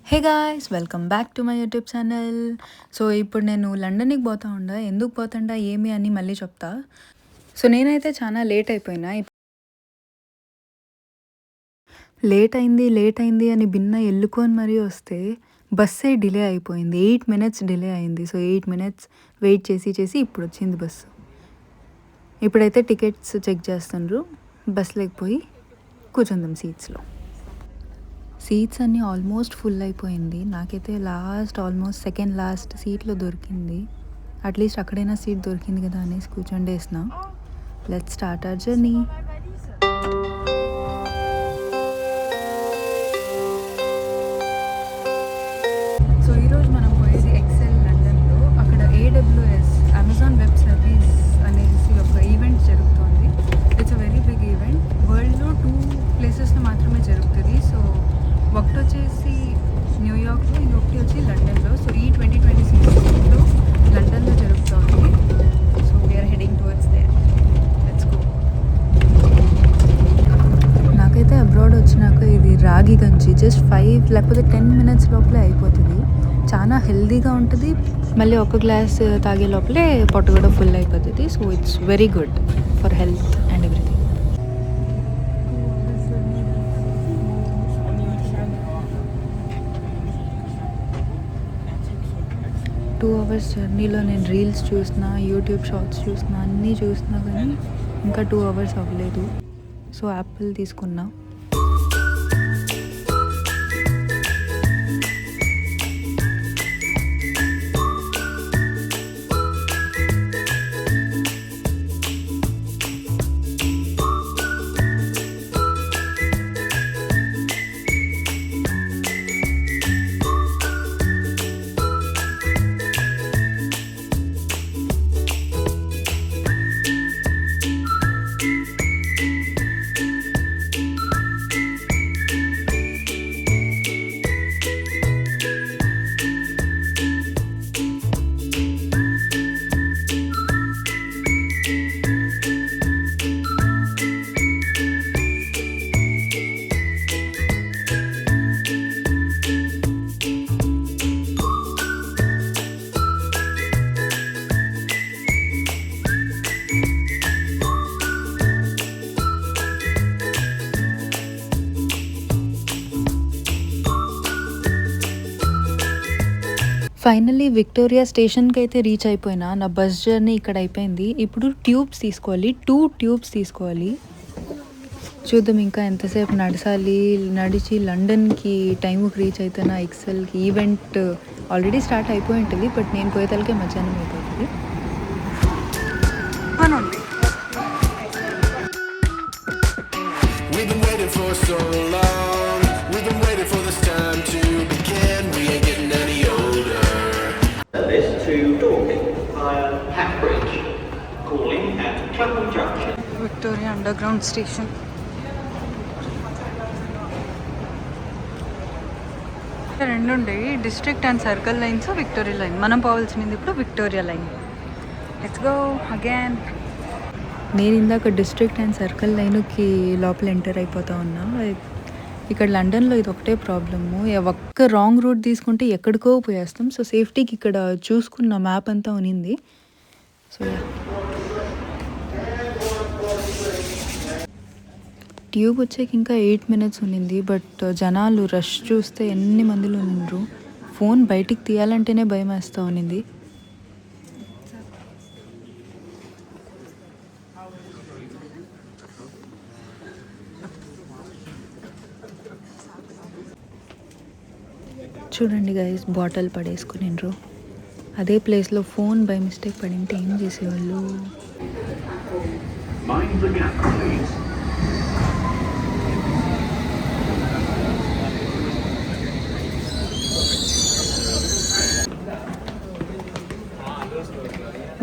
Hey guys, welcome back to my YouTube channel. So ఇప్పుడు నేను లండన్కి పోతా ఉండా. ఎందుకు పోతాండా ఏమి అని మళ్ళీ చెప్తా. సో నేనైతే చాలా లేట్ అయిపోయినా. లేట్ అయింది అని భిన్న ఎల్లుకొని మరీ వస్తే బస్సే డిలే అయిపోయింది. 8 minutes డిలే అయింది. సో 8 minutes వెయిట్ చేసి ఇప్పుడు వచ్చింది బస్సు. ఇప్పుడైతే టికెట్స్ చెక్ చేస్తుండ్రు. బస్ లేకపోయి కూర్చుందాం సీట్స్ అన్నీ ఆల్మోస్ట్ ఫుల్ అయిపోయింది. నాకైతే ఆల్మోస్ట్ సెకండ్ లాస్ట్ సీట్లో దొరికింది. అట్లీస్ట్ అక్కడైనా సీట్ దొరికింది కదా అనేసి కూర్చొండేసిన. Let's start our journey. So ఈరోజు మనం పోయేది ఎక్సెల్ లండన్లో. అక్కడ AWS అమెజాన్ వెబ్ సర్వీస్ అనేసి ఒక ఈవెంట్ జరుగుతుంది. It's a very big event. వరల్డ్లో 2 ప్లేసెస్లో మాత్రమే జరుగుతుంది. సో ఒకటి వచ్చేసి న్యూయార్క్లో, ఇంకొకటి వచ్చి లండన్లో. సో ఈ 2026లో లండన్లో జరుగుతుంది. So we're heading towards there. Let's go. నాకైతే అబ్రాడ్ వచ్చినాక ఇది రాగి గంజి జస్ట్ 5 లేకపోతే 10 minutes లోపలే అయిపోతుంది. చాలా హెల్దీగా ఉంటుంది. మళ్ళీ ఒక గ్లాస్ తాగే లోపలే పొట్ట కూడా ఫుల్ అయిపోతుంది. So it's very good for health and everything. 2 hours జర్నీలో నేను రీల్స్ చూసిన, యూట్యూబ్ షార్ట్స్ చూసిన, అన్నీ చూసినా కానీ ఇంకా 2 hours అవ్వలేదు. సో యాపిల్ తీసుకున్నా. ఫైనల్లీ విక్టోరియా స్టేషన్కి అయితే రీచ్ అయిపోయినా. నా బస్ జర్నీ ఇక్కడ అయిపోయింది. ఇప్పుడు ట్యూబ్స్ తీసుకోవాలి. 2 ట్యూబ్స్ తీసుకోవాలి. చూద్దాం ఇంకా ఎంతసేపు నడిచి లండన్కి టైంకి రీచ్ అవుతున్నా. ఎక్సెల్కి ఈవెంట్ ఆల్రెడీ స్టార్ట్ అయిపోయి ఉంటుంది. బట్ నేను పోయేతలకే మధ్యాహ్నం అయిపోతుంది. Victoria under ground station. రెండు ఉండేవి, district and circle lines, Victoria line. మనం పోవాల్సింది ఇప్పుడు Victoria line. Let's go again. నేను ఇందాక డిస్ట్రిక్ట్ అండ్ సర్కిల్ లైన్కి లోపల ఎంటర్ అయిపోతా ఉన్నా. ఇక్కడ లండన్లో ఇది ఒకటే ప్రాబ్లము. ఒక్క రాంగ్ రూట్ తీసుకుంటే ఎక్కడికో పోయేస్తాం. సో సేఫ్టీకి ఇక్కడ చూసుకున్న మ్యాప్ అంతా ఉనింది. సో ట్యూబ్ వచ్చేకి ఇంకా 8 minutes ఉన్నింది. బట్ జనాలు రష్ చూస్తే ఎన్ని మందిలో ఉన్నారు. ఫోన్ బయటికి తీయాలంటేనే భయం వేస్తూ ఉన్నింది. చూడండి గైస్, బాటిల్ పడేసుకునిండ్రు. అదే ప్లేస్లో ఫోన్ బై మిస్టేక్ పడింటే ఏం చేసేవాళ్ళు.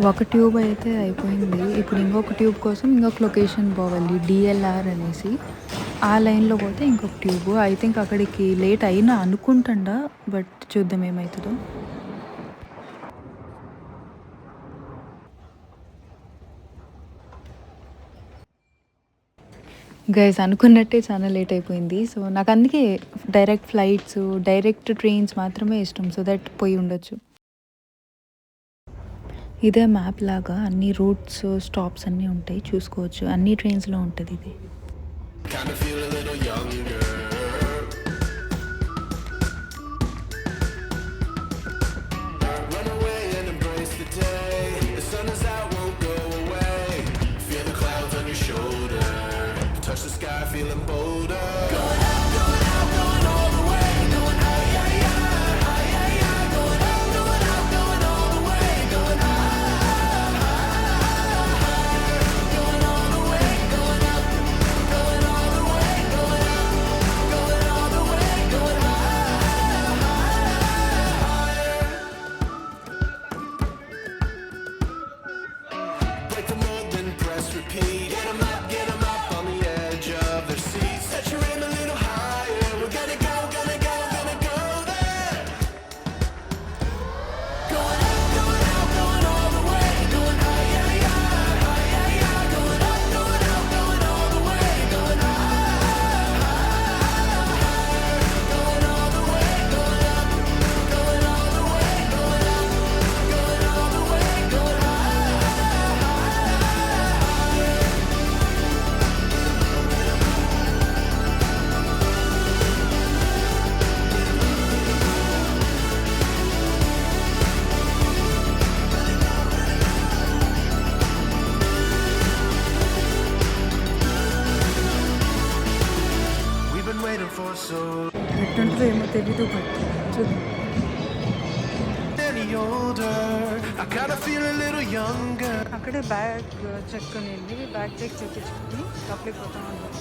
ఒక ట్యూబ్ అయితే అయిపోయింది. ఇప్పుడు ఇంకొక ట్యూబ్ కోసం ఇంకొక లొకేషన్ పోవాలి, DLR అనేసి. ఆ లైన్లో పోతే ఇంకొక ట్యూబ్. ఐ థింక్ అక్కడికి లేట్ అయినా అనుకుంటుండా. బట్ చూద్దాం ఏమవుతుందో. గైస్ అనుకున్నట్టే చాలా లేట్ అయిపోయింది. సో నాకు అందుకే డైరెక్ట్ ఫ్లైట్స్, డైరెక్ట్ ట్రైన్స్ మాత్రమే ఇష్టం. సో దట్ పోయి ఉండొచ్చు. ఇదే మ్యాప్ లాగా అన్ని రూట్స్, స్టాప్స్ అన్నీ ఉంటాయి, చూసుకోవచ్చు. అన్ని ట్రైన్స్లో ఉంటుంది ఇది. ఎట్టుంటుందో ఏమో తెలీదు, బట్ చూద్దాం. అక్కడే బ్యాగ్ చెక్ అనేది, బ్యాగ్ చెక్ చేయించుకుని లోపలికి పోతా ఉంటాం.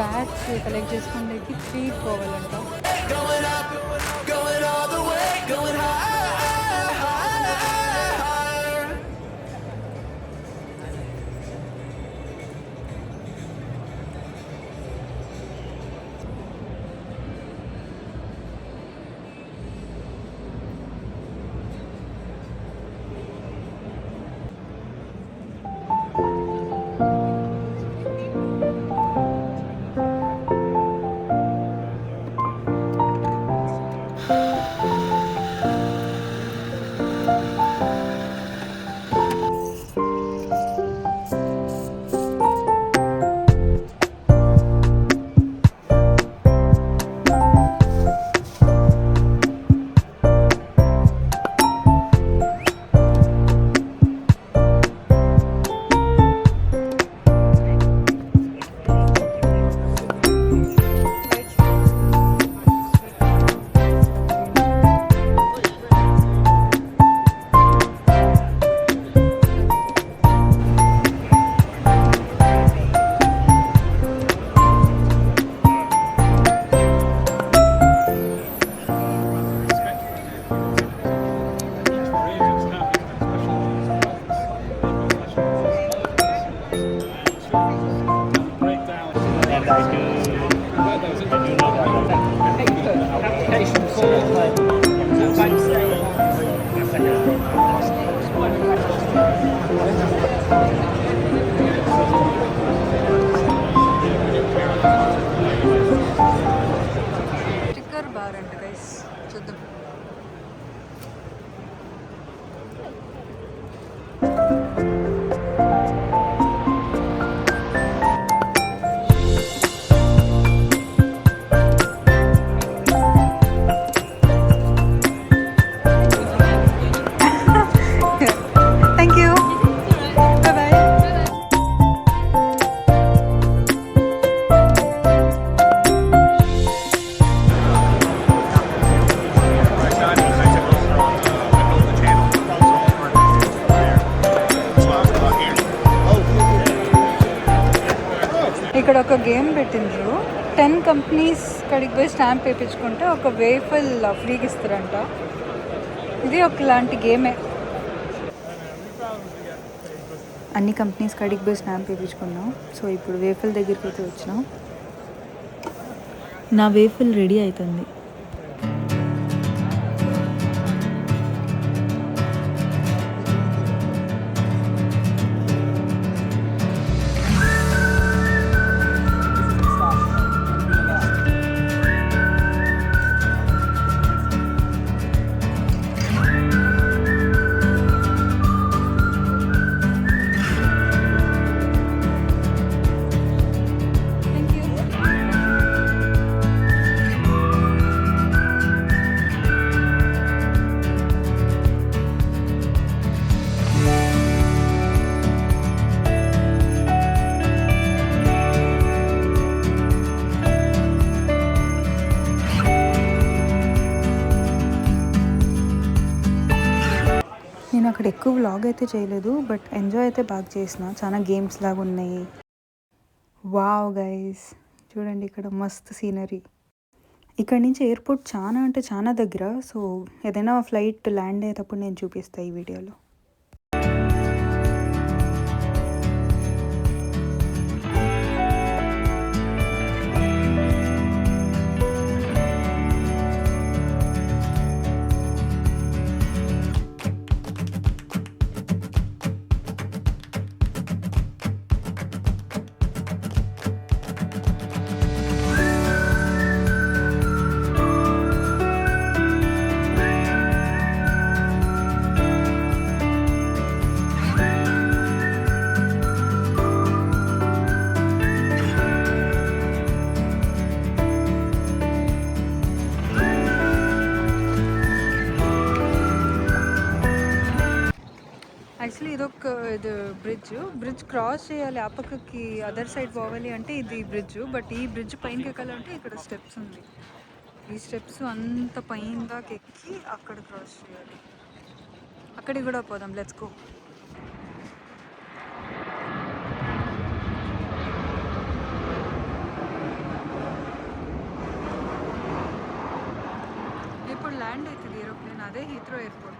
బ్యాగ్స్ కలెక్ట్ చేసుకోవడానికి 3 పోవాలంట. స్టిక్కర్ బార్ అంట గైస్, చూద్దాం. ఇక్కడ ఒక గేమ్ పెట్టిండ్రు. 10 కంపెనీస్ కడికి పోయి స్టాంప్ వేయించుకుంటే ఒక వేఫల్ ఫ్రీగా ఇస్తారంట. ఇది ఒకలాంటి గేమే. అన్ని కంపెనీస్ కడికి పోయి స్టాంప్ వేయించుకున్నాం. సో ఇప్పుడు వేఫల్ దగ్గరికి అయితే వచ్చినాం. నా వేఫల్ రెడీ అవుతుంది. అక్కడ ఎక్కువ వ్లాగ్ అయితే చేయలేదు, బట్ ఎంజాయ్ అయితే బాగా చేసిన. చాలా గేమ్స్ లాగా ఉన్నాయి. వావ్ గైస్, చూడండి ఇక్కడ మస్తు సీనరీ. ఇక్కడ నుంచి ఎయిర్పోర్ట్ చాలా అంటే చాలా దగ్గర. సో ఏదైనా ఫ్లైట్ ల్యాండ్ అయ్యేటప్పుడు నేను చూపిస్తాను ఈ వీడియోలో. యాక్చువల్లీ ఇది బ్రిడ్జ్ క్రాస్ చేయాలి, ఆ పక్కకి అదర్ సైడ్ పోవాలి అంటే ఇది బ్రిడ్జ్. బట్ ఈ బ్రిడ్జ్ పైనకి ఎక్కాలంటే ఇక్కడ స్టెప్స్ ఉంది. ఈ స్టెప్స్ అంత పైన దాకా ఎక్కి అక్కడ క్రాస్ చేయాలి. అక్కడికి కూడా పోదాం, లెట్స్ గో. ఇప్పుడు ల్యాండ్ అవుతుంది ఏరోప్లేన్, అదే హీత్రో ఎయిర్పోర్ట్.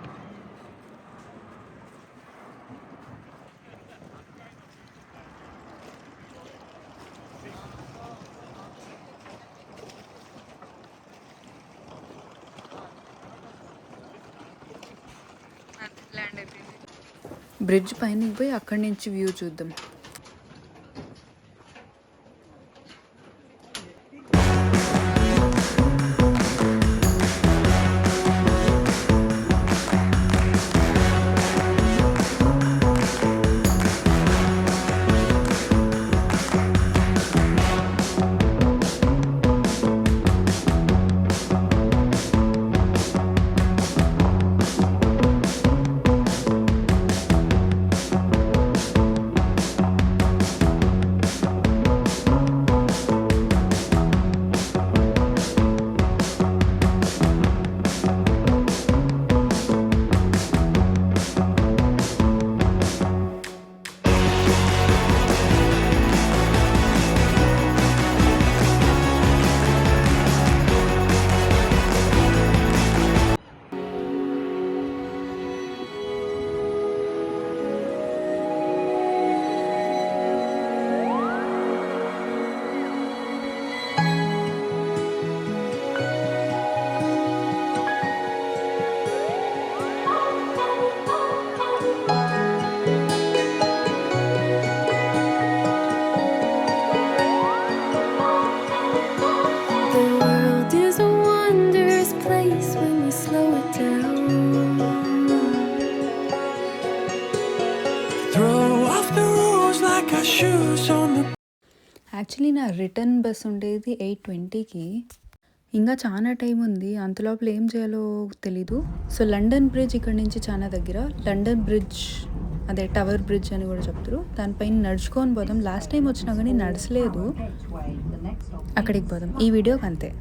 ల్యాండ్ అయిపోయింది. బ్రిడ్జ్ పైనకి పోయి అక్కడి నుంచి వ్యూ చూద్దాం. యాక్చువల్లీ నా రిటర్న్ బస్ ఉండేది 8:20కి. ఇంకా చాలా టైం ఉంది, అంతలోపల ఏం చేయాలో తెలీదు. సో లండన్ బ్రిడ్జ్ ఇక్కడ నుంచి చాలా దగ్గర. లండన్ బ్రిడ్జ్, అదే టవర్ బ్రిడ్జ్ అని కూడా చెప్తారు, దానిపైన నడుచుకొని పోదాం. లాస్ట్ టైం వచ్చినా కానీ నడచలేదు, అక్కడికి పోదాం. ఈ వీడియోకి అంతే.